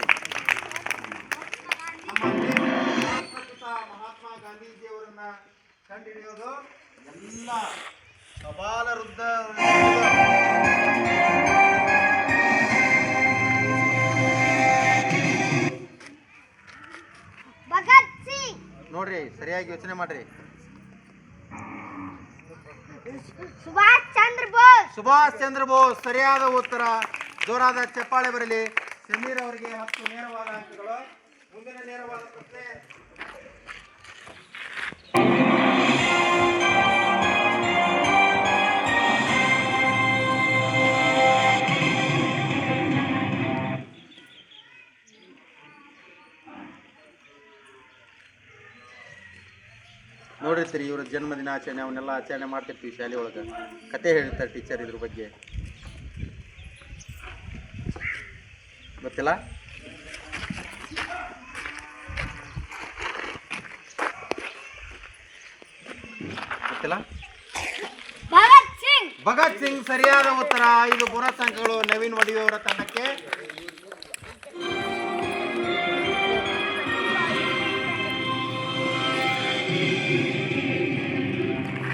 ಮಹಾತ್ಮ ಗಾಂಧೀಜಿಯವರನ್ನ ಕಂಡುಹಿಡಿಯೋದು ಎಲ್ಲ ಸವಾಲ ವೃದ್ಧ ಭಗತ್ ಸಿಂಗ್. ನೋಡ್ರಿ, ಸರಿಯಾಗಿ ಯೋಚನೆ ಮಾಡ್ರಿ. ಸುಭಾಷ್ ಚಂದ್ರ ಬೋಸ್. ಸರಿಯಾದ ಉತ್ತರ. ಜೋರಾದ ಚಪ್ಪಾಳೆ ಬರಲಿ. ಸಮೀರ್ ಅವರಿಗೆ 10 ನೇರವಾದ ಅಂಕಗಳು. ಮುಂದಿನ ನೇರವಾದ ಪ್ರಶ್ನೆ ನೋಡಿರ್ತೀರಿ. ಇವರ ಜನ್ಮದಿನಾಚರಣೆ ಅವನ್ನೆಲ್ಲ ಆಚರಣೆ ಮಾಡ್ತಿರ್ತೀವಿ ಶಾಲೆ ಒಳಗೆ. ಕತೆ ಹೇಳ್ತಾರೆ ಟೀಚರ್ ಇದ್ರ ಬಗ್ಗೆ. ಗೊತ್ತಿಲ್ಲ? ಗೊತ್ತಿಲ್ಲ? ಭಗತ್ ಸಿಂಗ್. ಸರಿಯಾದ ಉತ್ತರ. 5 ಬೋನಸ್ ಅಂಕಗಳು ನವೀನ್ ವಡಿಯವರ ತಂಡಕ್ಕೆ.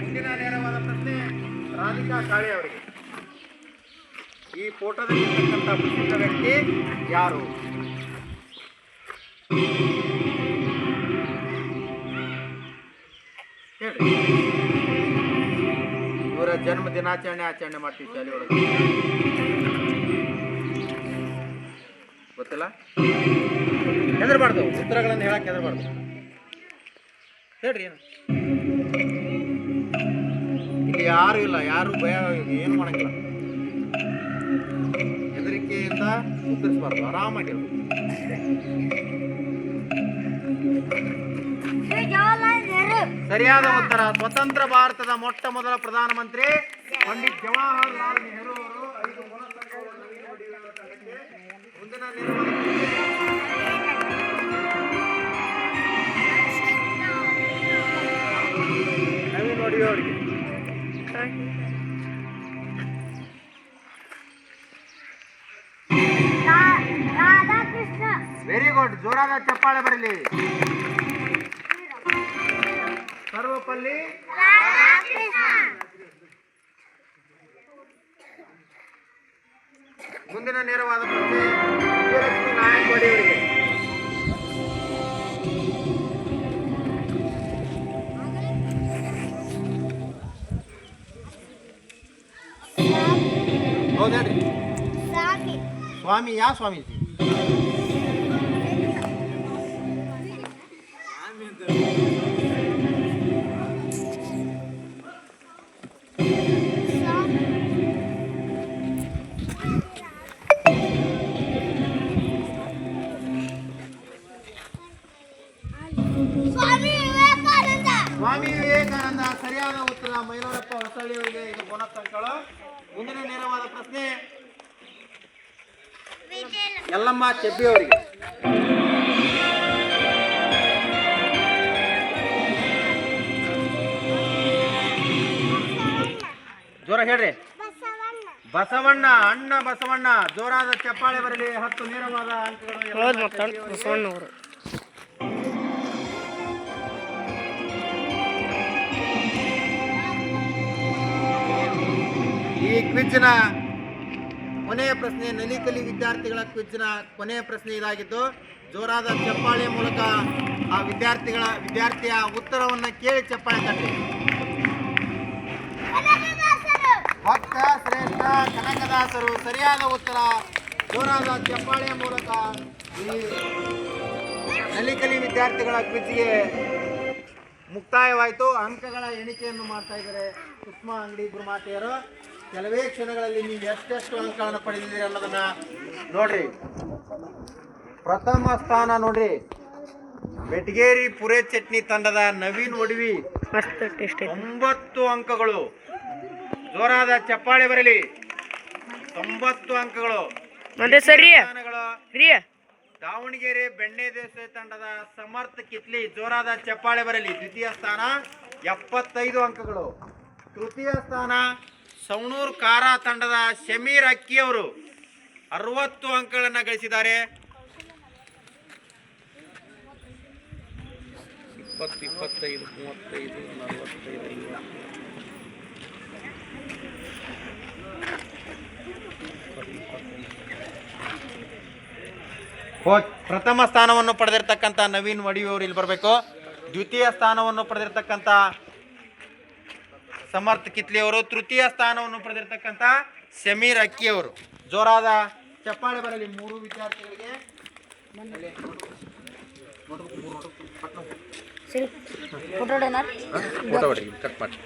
ಮುಂದಿನ ನೇರವಾದ ಪ್ರಶ್ನೆ ರಾಧಿಕಾ ಕಾಳೆ ಅವರಿಗೆ. ಈ ಫೋಟೋದಲ್ಲಿ ಇರ್ತಕ್ಕಂಥ ಪ್ರಸಿದ್ಧ ವ್ಯಕ್ತಿ ಯಾರು? ಹೇಳಿ. ಇವರ ಜನ್ಮ ದಿನಾಚರಣೆ ಆಚರಣೆ ಮಾಡ್ತೀವಿ ಶಾಲೆ ಒಳಗೆ. ಗೊತ್ತಿಲ್ಲ? ಹೆದರ್ಬಾರ್ದು. ಉತ್ತರಗಳನ್ನು ಹೇಳಕ್ಕೆ ಹೆದರ್ಬಾರ್ದು. ಹೇಳ್ರಿ. ಏನು ಇಲ್ಲಿ ಯಾರು ಇಲ್ಲ, ಯಾರು ಭಯ ಏನು ಮಾಡಂಗಿಲ್ಲ. ಹೆದರಿಕೆಯಿಂದ ಉತ್ತರಿಸಬಾರ್ದು. ಆರಾಮಾಗಿ. ಸರಿಯಾದ ಉತ್ತರ. ಸ್ವತಂತ್ರ ಭಾರತದ ಮೊಟ್ಟ ಮೊದಲ ಪ್ರಧಾನಮಂತ್ರಿ ಪಂಡಿತ್ ಜವಾಹರಲಾಲ್ ನೆಹರು ಅವರು. 5 ಬೋನಸ್ ಅಂಕಗಳು ನವೀನ್ ವಡಿಯವರ ತಂಡಕ್ಕೆ. ಮುಂದಿನ ನವೀನ್ ವಡಿಯವರಿಗೆ. Very good. ಜೋರಾದ ಚಪ್ಪಾಳೆ ಬರಲಿ. ಸರ್ವಪಲ್ಲಿ ಮುಂದಿನ ನೇರವಾದ ಪ್ರಶ್ನೆ ವಿಜಯಲಕ್ಷ್ಮಿ ನಾಯಕ್ವಾಡಿ ಅವರಿಗೆ. ಹೌದೇನ್ರಿ? ಸ್ವಾಮಿ. ಯಾವ ಸ್ವಾಮೀಜಿ? ಸ್ವಾಮಿ ವಿವೇಕಾನಂದ. ಸರಿಯಾದ ಉತ್ತರ. ಮೈಲಾರಪ್ಪ ಹೊಸಳ್ಳಿ ಅವರಿಗೆ 5 ಬೋನಸ್ ಅಂಕಗಳು. ಮುಂದಿನ ನೇರವಾದ ಪ್ರಶ್ನೆ ಯಲ್ಲಮ್ಮ ಚೆಬ್ಬಿ ಅವರಿಗೆ. ಜೋರ ಹೇಳ್ರಿ. ಬಸವಣ್ಣ. ಬಸವಣ್ಣ, ಅಣ್ಣ ಬಸವಣ್ಣ. ಜೋರಾದ ಚಪ್ಪಾಳೆ ಬರಲಿ. 10 ನೇರವಾದ ಅಂಕಗಳು ಯಮಮ್ಮ ಶೆಟ್ಟಿ ಅವರಿಗೆ. ಈ ಕ್ವಿಜ್ನ ಕೊನೆಯ ಪ್ರಶ್ನೆ, ನಲಿಕಲಿ ವಿದ್ಯಾರ್ಥಿಗಳ ಕ್ವಿಜ್ನ ಕೊನೆಯ ಪ್ರಶ್ನೆ ಇದಾಗಿದ್ದು, ಜೋರಾದ ಚಪ್ಪಾಳೆ ಮೂಲಕ ಆ ವಿದ್ಯಾರ್ಥಿಯ ಉತ್ತರವನ್ನು ಕೇಳಿ ಚಪ್ಪಾಳೆ ತಟ್ಟಿ. ಕನಕದಾಸರು. ಭಕ್ತ ಶ್ರೇಷ್ಠ ಕನಕದಾಸರು ಸರಿಯಾದ ಉತ್ತರ. ಜೋರಾದ ಚಪ್ಪಾಳೆಯ ಮೂಲಕ ಈ ನಲಿಕಲಿ ವಿದ್ಯಾರ್ಥಿಗಳ ಕ್ವಿಜ್ಗೆ ಮುಕ್ತಾಯವಾಯಿತು. ಅಂಕಗಳ ಎಣಿಕೆಯನ್ನು ಮಾಡ್ತಾ ಇದ್ದಾರೆ ಸುಷ್ಮಾ ಅಂಗಡಿ ಗುರುಮಾತೆಯರು. ಕೆಲವೇ ಕ್ಷಣಗಳಲ್ಲಿ ನೀವು ಎಷ್ಟೆಷ್ಟು ಅಂಕಗಳನ್ನು ಪಡೆದಿದ್ದೀರಿ ಅನ್ನೋದನ್ನ ನೋಡ್ರಿ. ಪ್ರಥಮ ಸ್ಥಾನ ನೋಡ್ರಿ, ಬೆಟಗೇರಿ ಪುರೇ ಚಟ್ನಿ ತಂಡದ ನವೀನ್ ಒಡವಿ 9 ಅಂಕಗಳು. ಜೋರಾದ ಚಪ್ಪಾಳೆ ಬರಲಿ. 9 ಅಂಕಗಳು. ಸ್ಥಾನಗಳು ದಾವಣಗೆರೆ ಬೆಣ್ಣೆ ದೇವಸ್ಥಾನ ತಂಡದ ಸಮರ್ಥ ಕಿತ್ಲಿ. ಜೋರಾದ ಚಪ್ಪಾಳೆ ಬರಲಿ. ದ್ವಿತೀಯ ಸ್ಥಾನ 75 ಅಂಕಗಳು. ತೃತೀಯ ಸ್ಥಾನ ಸವಣೂರು ಕಾರ ತಂಡದ ಶಮೀರ್ ಅಕ್ಕಿಯವರು 60 ಅಂಕಗಳನ್ನು ಗಳಿಸಿದ್ದಾರೆ. 20, 25, 35, 45, 50. ಪ್ರಥಮ ಸ್ಥಾನವನ್ನು ಪಡೆದಿರ್ತಕ್ಕಂಥ ನವೀನ್ ವಡಿಯವರು ಇಲ್ಲಿ ಬರಬೇಕು. ದ್ವಿತೀಯ ಸ್ಥಾನವನ್ನು ಪಡೆದಿರ್ತಕ್ಕಂಥ ಸಮರ್ಥ ಕಿತ್ಲಿ ಅವರು, ತೃತೀಯ ಸ್ಥಾನವನ್ನು ಪಡೆದಿರ್ತಕ್ಕಂಥ ಶಮೀರ್ ಅಕ್ಕಿಯವರು. ಜೋರಾದ ಚಪ್ಪಾಳೆ ಬರಲಿ 3 ವಿದ್ಯಾರ್ಥಿಗಳಿಗೆ. ಫೋಟೋ ಕಟ್ ಮಾಡಿ.